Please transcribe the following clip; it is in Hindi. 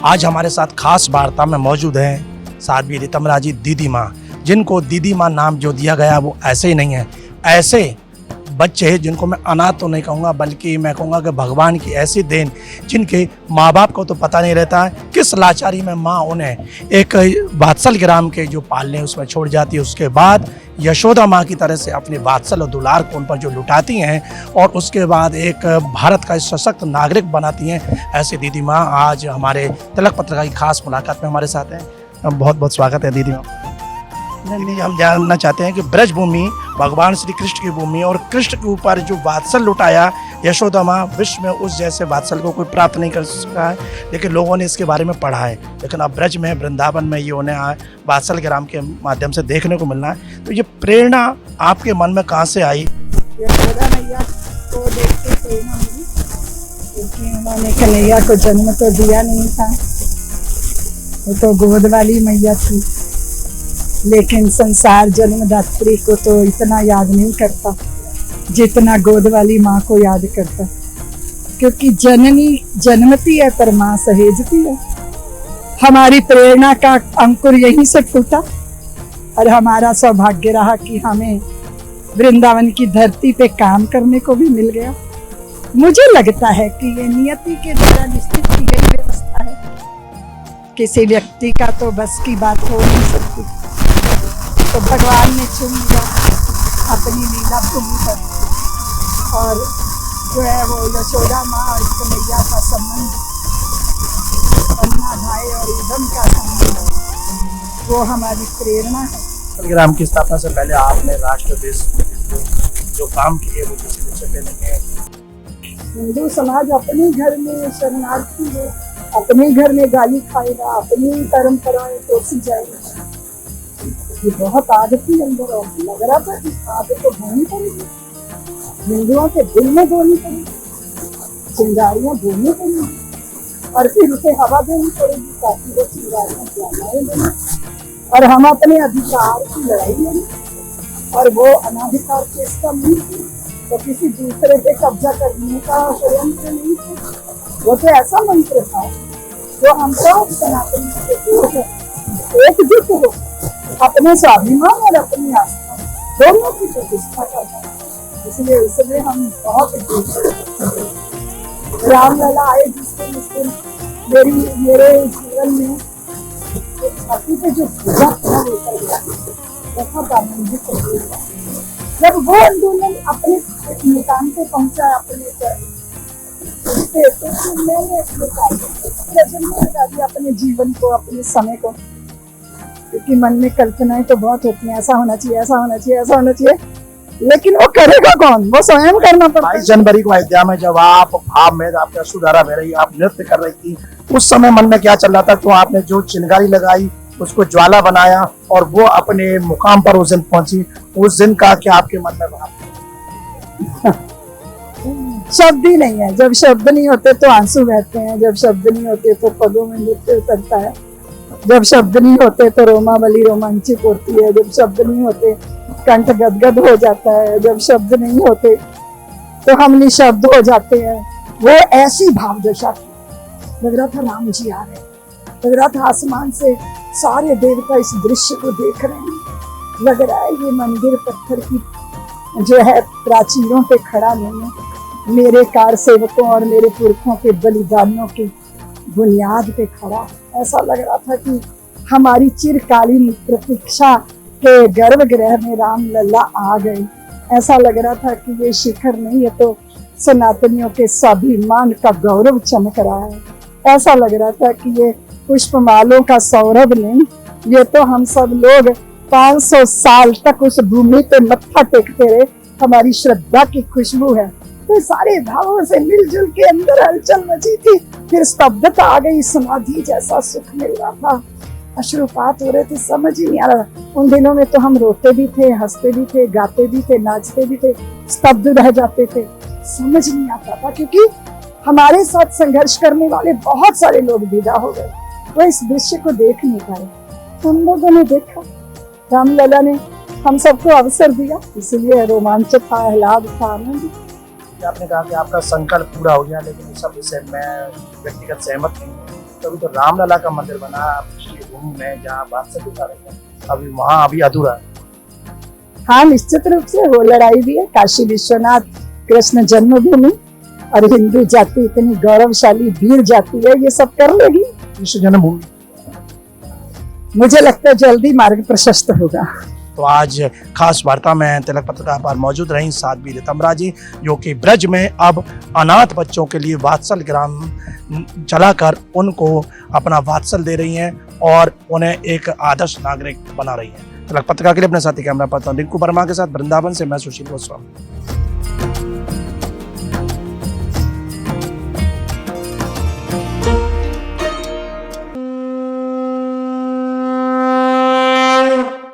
आज हमारे साथ खास वार्ता में मौजूद हैं साध्वी ऋतम्बरा जी, दीदी माँ, जिनको दीदी माँ नाम जो दिया गया वो ऐसे ही नहीं है। ऐसे बच्चे हैं जिनको मैं अनाथ तो नहीं कहूँगा, बल्कि मैं कहूँगा कि भगवान की ऐसी देन, जिनके माँ बाप को तो पता नहीं रहता है किस लाचारी में माँ उन्हें एक वात्सल ग्राम के जो पालने उसमें छोड़ जाती है, उसके बाद यशोदा माँ की तरह से अपने वात्सल और दुलार को उन पर जो लुटाती हैं और उसके बाद एक भारत का सशक्त नागरिक बनाती हैं। ऐसे दीदी माँ आज हमारे तिलक पत्रिका की खास मुलाकात में हमारे साथ हैं। बहुत बहुत स्वागत है दीदी माँ। दीदी, हम जानना चाहते हैं कि ब्रज भूमि भगवान श्री कृष्ण की भूमि और कृष्ण के ऊपर जो वात्सल लुटाया यशोदा माँ, विश्व में उस जैसे वात्सल को कोई प्राप्त नहीं कर सका है, लेकिन लोगों ने इसके बारे में पढ़ा है। लेकिन अब ब्रज में, वृंदावन में ये उन्हें वात्सल ग्राम के माध्यम से देखने को मिलना है। तो ये प्रेरणा आपके मन में कहाँ से आई? यशोदा मैया को देख के प्रेरणा मिली, क्योंकि उन्होंने कन्हैया को जन्म तो दिया नहीं था, वो तो गोद वाली मैया थी, लेकिन संसार जन्मदात्री को तो इतना याद नहीं करता जितना गोद वाली माँ को याद करता, क्योंकि जननी जन्मती है पर माँ सहेजती है। हमारी प्रेरणा का अंकुर यहीं से फूटा और हमारा सौभाग्य रहा कि हमें वृंदावन की धरती पे काम करने को भी मिल गया। मुझे लगता है कि ये नियति के द्वारा निश्चित की गई व्यवस्था है, किसी व्यक्ति का तो बस की बात हो नहीं सकती। तो भगवान ने चुन लिया अपनी लीला भूमि पर, और जो है वो यशोदा माँ और कन्हैया का संबंध, अन्ना भाई और उदम का संबंध, वो हमारी प्रेरणा है। ग्राम की स्थापना से पहले आपने राष्ट्र देश जो काम किए वो किसी दिन से पहले किए। हिंदू समाज अपने घर में शरणार्थी है, अपने घर में गाली खाएगा, अपनी परंपराएं तोसी जाएगी। ये बहुत आदती अंदर लग रहा था कि आदत तो होनी पड़ेगी, हिंदुओं के दिल में बोलनी पड़ेगी, चिंगारियां बोलनी पड़ेगी, और फिर उसे हवा देनी पड़ेगी ताकि वो चिंगारियां ज्वालाएं दें, और हम अपने अधिकार की लड़ाई लड़ें। और वो अनाधिकार के इसका नहीं तो किसी दूसरे पे कब्जा करने का षड्यंत्र नहीं था, वो तो ऐसा मंत्र था जो हमको सनातन के एकजुट हो अपने स्वाभिमान और अपनी आस्था दोनों की प्रतिष्ठा करना। इसलिए इसलिए हम बहुत रामलला आए जिस दिन मेरे जीवन में पति पे जो पूजा होकर गया बहुत आनंदित हो गया। जब वो आंदोलन अपने मुकाम पे पहुंचा, अपने जीवन को, अपने समय को, क्योंकि मन में कल्पनाएं तो बहुत होती हैं, ऐसा होना चाहिए, ऐसा होना चाहिए, ऐसा होना चाहिए, लेकिन वो करेगा कौन? वो स्वयं करना पड़ता है। 22 जनवरी को अयोध्या में जब आप भाव में आपकी अश्रुधारा बह रही, आप नृत्य कर रही थी, उस समय मन में क्या चल रहा था? तो आपने जो चिंगारी लगाई उसको ज्वाला बनाया और वो अपने मुकाम पर उस दिन पहुंची, उस दिन का क्या आपके मन में भाव? शब्द ही नहीं है। जब शब्द नहीं होते तो आंसू बहते हैं, जब शब्द नहीं होते तो पदों में नृत्य उतरता है, जब शब्द नहीं होते तो रोमावली रोमांचित होती है, जब शब्द नहीं होते कंठ गदगद हो जाता है, जब शब्द नहीं होते तो हम निशब्द हो जाते हैं। वो ऐसी भाव दशा थी। लग रहा था राम जी आ रहे, लग रहा था आसमान से सारे देवता इस दृश्य को देख रहे हैं। लग रहा है ये मंदिर पत्थर की जो है प्राचीरों पे खड़ा नहीं है, मेरे कार सेवकों और मेरे पुरखों के बलिदानों की बुनियाद पे खड़ा। ऐसा लग रहा था कि हमारी चिरकालीन प्रतीक्षा के गर्भगृह में राम लल्ला आ गए। ऐसा लग रहा था कि ये शिखर नहीं है तो सनातनियों के स्वाभिमान का गौरव चमक रहा है। ऐसा लग रहा था कि ये पुष्पमालों का सौरभ नहीं, ये तो हम सब लोग 500 साल तक उस भूमि पे मत्था टेकते रहे, हमारी श्रद्धा की खुशबू है। तो सारे भावों से मिलजुल के अंदर हलचल मची थी, फिर स्तब्धता आ गई, समाधि जैसा सुख मिल रहा था, अश्रुपात हो रहे थे, समझ ही नहीं आ रहा। उन दिनों में तो हम रोते भी थे, हंसते भी थे, गाते भी थे, नाचते भी थे, स्तब्ध रह जाते थे, समझ नहीं आता था, क्योंकि हमारे साथ संघर्ष करने वाले बहुत सारे लोग विदा हो गए, वो इस दृश्य को देख नहीं पाए। हम लोगों ने देखा, रामलला ने हम सबको अवसर दिया, इसलिए रोमांच था, आह्लाद था, आनंद। आपने कहा कि आपका संकल्प पूरा हो गया, लेकिन इस सब विषय में व्यक्तिगत सहमत नहीं, तभी तो रामलला का मंदिर बना आप पिछली भूमि में जहाँ बादशाह दिखा रहे हैं, अभी वहाँ अभी अधूरा है। हाँ, निश्चित रूप से वो लड़ाई भी है। काशी विश्वनाथ कृष्ण जन्मभूमि और हिंदू जाति इतनी गौरवशाली वीर जाति है, ये सब कर लेगी। विश्व जन्मभूमि मुझे लगता है जल्दी मार्ग प्रशस्त होगा। तो आज खास वार्ता में तिलक पत्रिका पर मौजूद रही साध्वी ऋतम्बरा जी, जो कि ब्रज में अब अनाथ बच्चों के लिए वात्सल ग्राम चलाकर उनको अपना वात्सल दे रही हैं और उन्हें एक आदर्श नागरिक बना रही हैं। तिलक पत्रिका के लिए अपने साथी कैमरा पर्सन रिंकू वर्मा के साथ वृंदावन से मैं सुशील गोस्वामी।